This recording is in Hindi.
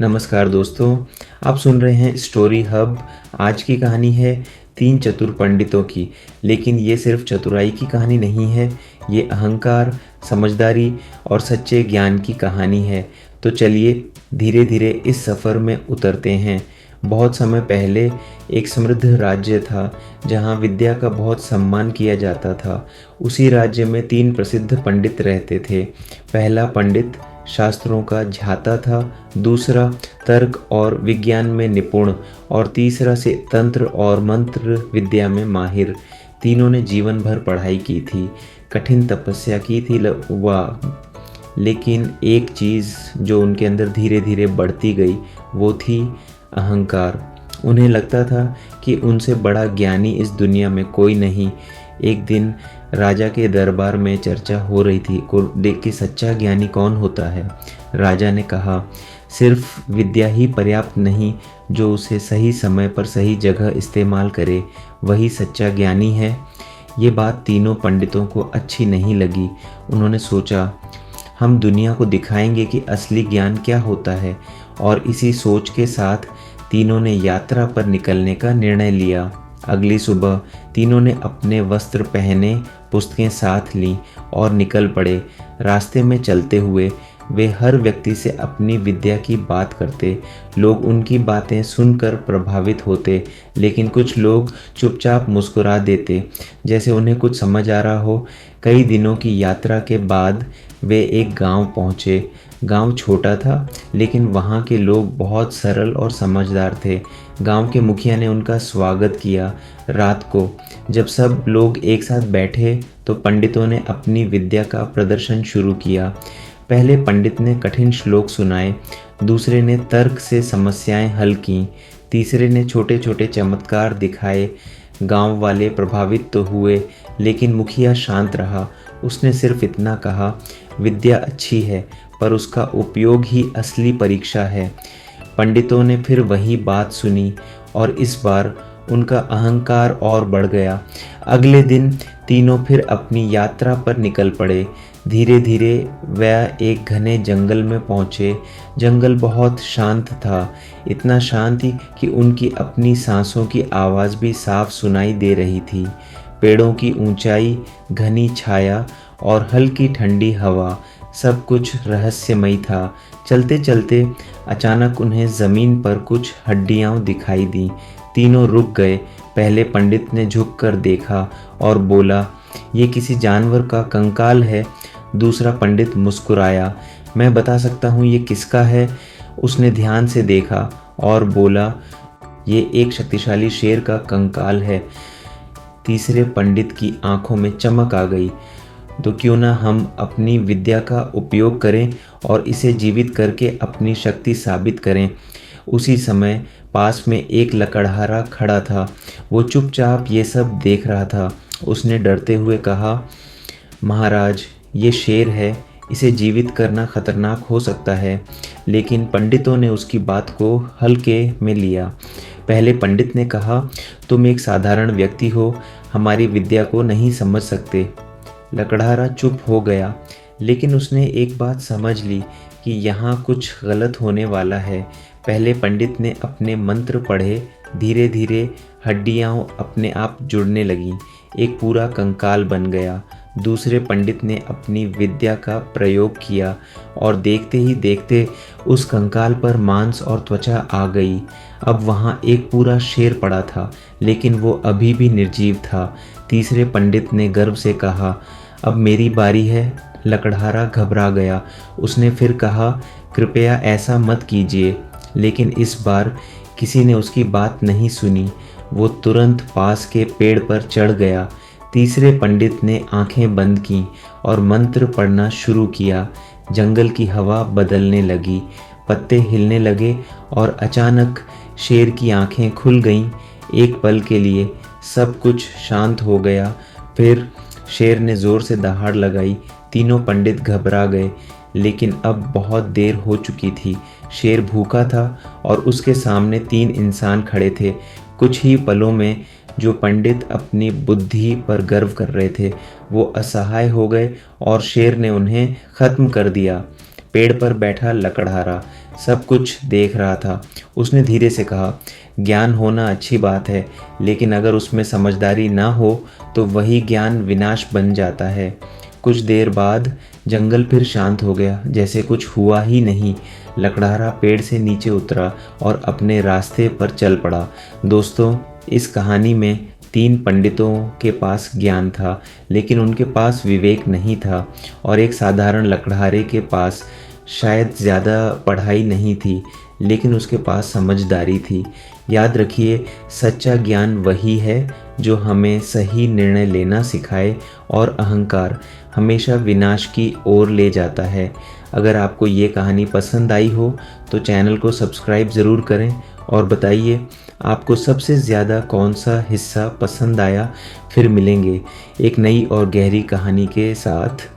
नमस्कार दोस्तों, आप सुन रहे हैं स्टोरी हब। आज की कहानी है तीन चतुर पंडितों की। लेकिन ये सिर्फ चतुराई की कहानी नहीं है, ये अहंकार, समझदारी और सच्चे ज्ञान की कहानी है। तो चलिए धीरे धीरे इस सफ़र में उतरते हैं। बहुत समय पहले एक समृद्ध राज्य था जहाँ विद्या का बहुत सम्मान किया जाता था। उसी राज्य में तीन प्रसिद्ध पंडित रहते थे। पहला पंडित शास्त्रों का झाता था, दूसरा तर्क और विज्ञान में निपुण और तीसरा से तंत्र और मंत्र विद्या में माहिर। तीनों ने जीवन भर पढ़ाई की थी, कठिन तपस्या की थी लेकिन एक चीज़ जो उनके अंदर धीरे धीरे बढ़ती गई वो थी अहंकार। उन्हें लगता था कि उनसे बड़ा ज्ञानी इस दुनिया में कोई नहीं। एक दिन राजा के दरबार में चर्चा हो रही थी कि सच्चा ज्ञानी कौन होता है। राजा ने कहा, सिर्फ विद्या ही पर्याप्त नहीं, जो उसे सही समय पर सही जगह इस्तेमाल करे वही सच्चा ज्ञानी है। ये बात तीनों पंडितों को अच्छी नहीं लगी। उन्होंने सोचा, हम दुनिया को दिखाएंगे कि असली ज्ञान क्या होता है। और इसी सोच के साथ तीनों ने यात्रा पर निकलने का निर्णय लिया। अगली सुबह तीनों ने अपने वस्त्र पहने, पुस्तकें साथ लीं और निकल पड़े। रास्ते में चलते हुए वे हर व्यक्ति से अपनी विद्या की बात करते। लोग उनकी बातें सुनकर प्रभावित होते, लेकिन कुछ लोग चुपचाप मुस्कुरा देते, जैसे उन्हें कुछ समझ आ रहा हो। कई दिनों की यात्रा के बाद वे एक गांव पहुंचे। गांव छोटा था, लेकिन वहां के लोग बहुत सरल और समझदार थे। गांव के मुखिया ने उनका स्वागत किया। रात को जब सब लोग एक साथ बैठे तो पंडितों ने अपनी विद्या का प्रदर्शन शुरू किया। पहले पंडित ने कठिन श्लोक सुनाए, दूसरे ने तर्क से समस्याएं हल की, तीसरे ने छोटे छोटे चमत्कार दिखाए। गांव वाले प्रभावित तो हुए, लेकिन मुखिया शांत रहा। उसने सिर्फ इतना कहा, विद्या अच्छी है पर उसका उपयोग ही असली परीक्षा है। पंडितों ने फिर वही बात सुनी और इस बार उनका अहंकार और बढ़ गया। अगले दिन तीनों फिर अपनी यात्रा पर निकल पड़े। धीरे धीरे वह एक घने जंगल में पहुँचे। जंगल बहुत शांत था, इतना शांत कि उनकी अपनी सांसों की आवाज़ भी साफ सुनाई दे रही थी। पेड़ों की ऊंचाई, घनी छाया और हल्की ठंडी हवा, सब कुछ रहस्यमय था। चलते चलते अचानक उन्हें ज़मीन पर कुछ हड्डियां दिखाई दी। तीनों रुक गए। पहले पंडित ने झुककर देखा और बोला, ये किसी जानवर का कंकाल है। दूसरा पंडित मुस्कुराया, मैं बता सकता हूँ ये किसका है। उसने ध्यान से देखा और बोला, ये एक शक्तिशाली शेर का कंकाल है। तीसरे पंडित की आंखों में चमक आ गई, तो क्यों ना हम अपनी विद्या का उपयोग करें और इसे जीवित करके अपनी शक्ति साबित करें। उसी समय पास में एक लकड़हारा खड़ा था। वो चुपचाप ये सब देख रहा था। उसने डरते हुए कहा, महाराज, ये शेर है, इसे जीवित करना खतरनाक हो सकता है। लेकिन पंडितों ने उसकी बात को हल्के में लिया। पहले पंडित ने कहा, तुम एक साधारण व्यक्ति हो, हमारी विद्या को नहीं समझ सकते। लकड़हारा चुप हो गया, लेकिन उसने एक बात समझ ली कि यहाँ कुछ गलत होने वाला है। पहले पंडित ने अपने मंत्र पढ़े। धीरे धीरे हड्डियाँ अपने आप जुड़ने लगीं, एक पूरा कंकाल बन गया। दूसरे पंडित ने अपनी विद्या का प्रयोग किया और देखते ही देखते उस कंकाल पर मांस और त्वचा आ गई। अब वहाँ एक पूरा शेर पड़ा था, लेकिन वो अभी भी निर्जीव था। तीसरे पंडित ने गर्व से कहा, अब मेरी बारी है। लकड़हारा घबरा गया। उसने फिर कहा, कृपया ऐसा मत कीजिए। लेकिन इस बार किसी ने उसकी बात नहीं सुनी। वो तुरंत पास के पेड़ पर चढ़ गया। तीसरे पंडित ने आंखें बंद कीं और मंत्र पढ़ना शुरू किया। जंगल की हवा बदलने लगी, पत्ते हिलने लगे और अचानक शेर की आंखें खुल गईं। एक पल के लिए सब कुछ शांत हो गया। फिर शेर ने ज़ोर से दहाड़ लगाई। तीनों पंडित घबरा गए, लेकिन अब बहुत देर हो चुकी थी। शेर भूखा था और उसके सामने तीन इंसान खड़े थे। कुछ ही पलों में जो पंडित अपनी बुद्धि पर गर्व कर रहे थे, वो असहाय हो गए और शेर ने उन्हें ख़त्म कर दिया। पेड़ पर बैठा लकड़हारा सब कुछ देख रहा था। उसने धीरे से कहा, ज्ञान होना अच्छी बात है, लेकिन अगर उसमें समझदारी ना हो तो वही ज्ञान विनाश बन जाता है। कुछ देर बाद जंगल फिर शांत हो गया, जैसे कुछ हुआ ही नहीं। लकड़हारा पेड़ से नीचे उतरा और अपने रास्ते पर चल पड़ा। दोस्तों, इस कहानी में 3 पंडितों के पास ज्ञान था, लेकिन उनके पास विवेक नहीं था, और एक साधारण लकड़हारे के पास शायद ज़्यादा पढ़ाई नहीं थी, लेकिन उसके पास समझदारी थी। याद रखिए, सच्चा ज्ञान वही है जो हमें सही निर्णय लेना सिखाए, और अहंकार हमेशा विनाश की ओर ले जाता है। अगर आपको ये कहानी पसंद आई हो तो चैनल को सब्सक्राइब ज़रूर करें, और बताइए आपको सबसे ज़्यादा कौन सा हिस्सा पसंद आया। फिर मिलेंगे एक नई और गहरी कहानी के साथ।